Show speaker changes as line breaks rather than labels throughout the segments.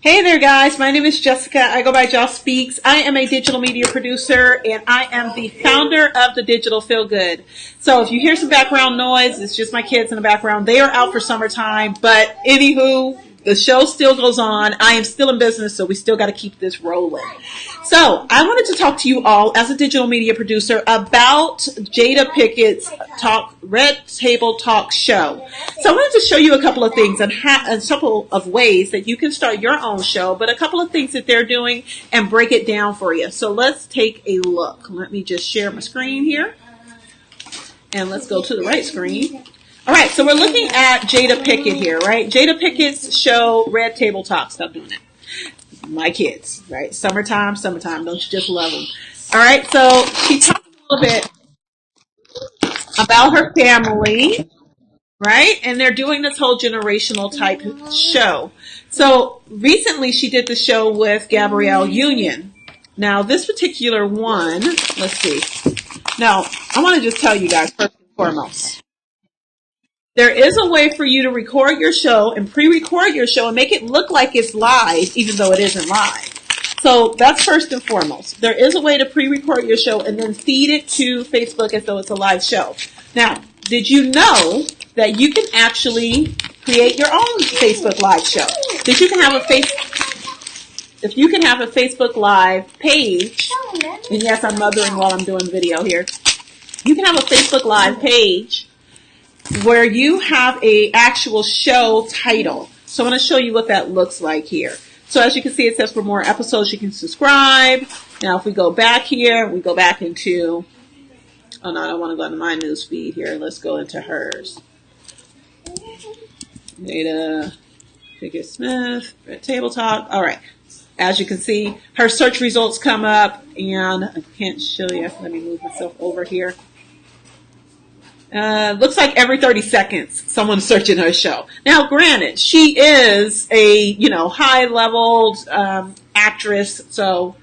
Hey there guys, my name is Jessica. I go by Joss Speaks. I am a digital media producer and I am the founder of the Digital Feel Good. So if you hear some background noise, it's just my kids in the background. They are out for summertime, but anywho, the show still goes on. I am still in business, so we still got to keep this rolling. So I wanted to talk to you all as a digital media producer about Jada Pinkett's Red Table Talk show. So I wanted to show you a couple of things and a couple of ways that you can start your own show, but a couple of things that they're doing and break it down for you. So let's take a look. Let me just share my screen here. And let's go to the right screen. All right, so we're looking at Jada Pinkett here, right? Jada Pinkett's show, Red Table Talk. Stop doing that. My kids, right? Summertime. Don't you just love them? All right, so she talked a little bit about her family, right? And they're doing this whole generational type show. So recently she did the show with Gabrielle Union. Now, this particular one, let's see. Now, I want to just tell you guys first and foremost. There is a way for you to record your show and pre-record your show and make it look like it's live, even though it isn't live. So that's first and foremost. There is a way to pre-record your show and then feed it to Facebook as though it's a live show. Now, did you know that you can actually create your own Facebook Live show? That you can have if you can have a Facebook Live page, and yes, I'm mothering while I'm doing video here. You can have a Facebook Live page where you have a actual show title. So I'm going to show you what that looks like here. So as you can see, it says for more episodes, you can subscribe. Now, if we go back here, we go back into, oh no, I don't want to go into my news feed here. Let's go into hers. Jada Pinkett-SMITH, Red Table Talk. All right. As you can see, her search results come up, and I can't show you. Let me move myself over here. Looks like every 30 seconds someone's searching her show. Now, granted, she is a, high-level actress, so,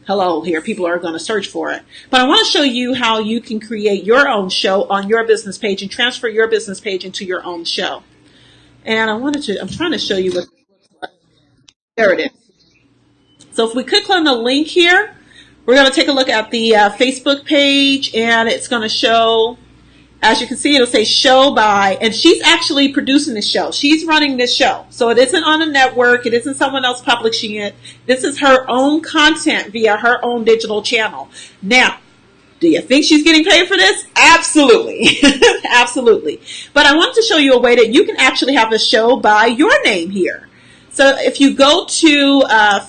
hello here. People are going to search for it. But I want to show you how you can create your own show on your business page and transfer your business page into your own show. And I'm trying to show you what this looks like. There it is. So if we click on the link here, we're going to take a look at the Facebook page, and it's going to show, as you can see, it'll say show by, and she's actually producing the show. She's running this show. So it isn't on a network. It isn't someone else publishing it. This is her own content via her own digital channel. Now, do you think she's getting paid for this? Absolutely. Absolutely. But I wanted to show you a way that you can actually have a show by your name here. So if you go to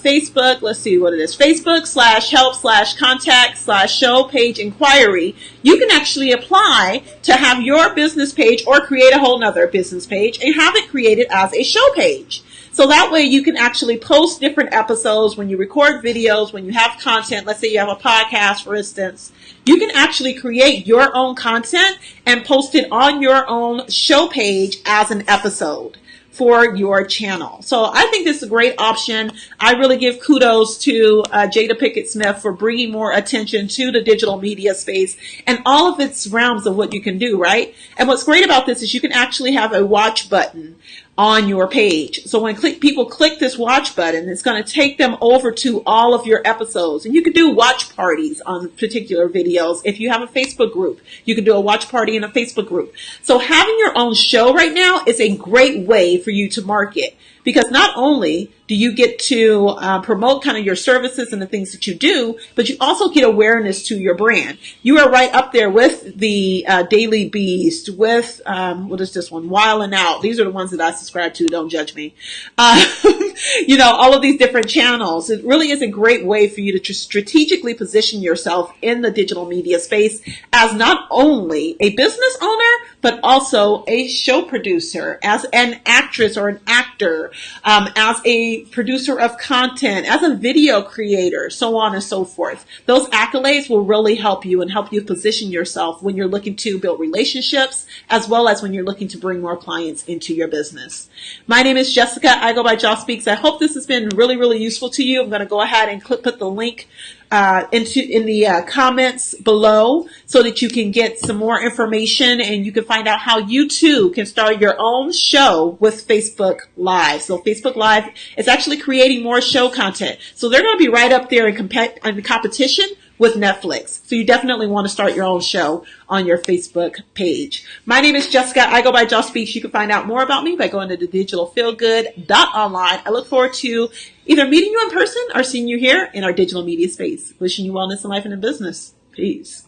Facebook, let's see what it is, Facebook/help/contact/show page inquiry, you can actually apply to have your business page or create a whole nother business page and have it created as a show page. So that way you can actually post different episodes when you record videos, when you have content. Let's say you have a podcast, for instance. You can actually create your own content and post it on your own show page as an episode for your channel. So I think this is a great option. I really give kudos to Jada Pinkett-SMITH for bringing more attention to the digital media space and all of its realms of what you can do, right? And what's great about this is you can actually have a watch button on your page. So when people click this watch button, it's going to take them over to all of your episodes. And you can do watch parties on particular videos. If you have a Facebook group, you can do a watch party in a Facebook group. So having your own show right now is a great way for you to market, because not only do you get to promote kind of your services and the things that you do, but you also get awareness to your brand. You are right up there with the Daily Beast, with, what is this one? Wild and Out. These are the ones that I subscribe to. Don't judge me. All of these different channels. It really is a great way for you to strategically position yourself in the digital media space as not only a business owner, but also a show producer, as an actress or an actor, as a producer of content, as a video creator, so on and so forth. Those accolades will really help you and help you position yourself when you're looking to build relationships, as well as when you're looking to bring more clients into your business. My name is Jessica. I go by Joss Speaks. I hope this has been really, really useful to you. I'm going to go ahead and put the link in the comments below so that you can get some more information and you can find out how you too can start your own show with Facebook Live. So Facebook Live is actually creating more show content. So they're going to be right up there in competition with Netflix. So you definitely want to start your own show on your Facebook page. My name is Jessica. I go by Joss Speaks. You can find out more about me by going to the digitalfeelgood.online. I look forward to either meeting you in person or seeing you here in our digital media space. Wishing you wellness in life and in business. Peace.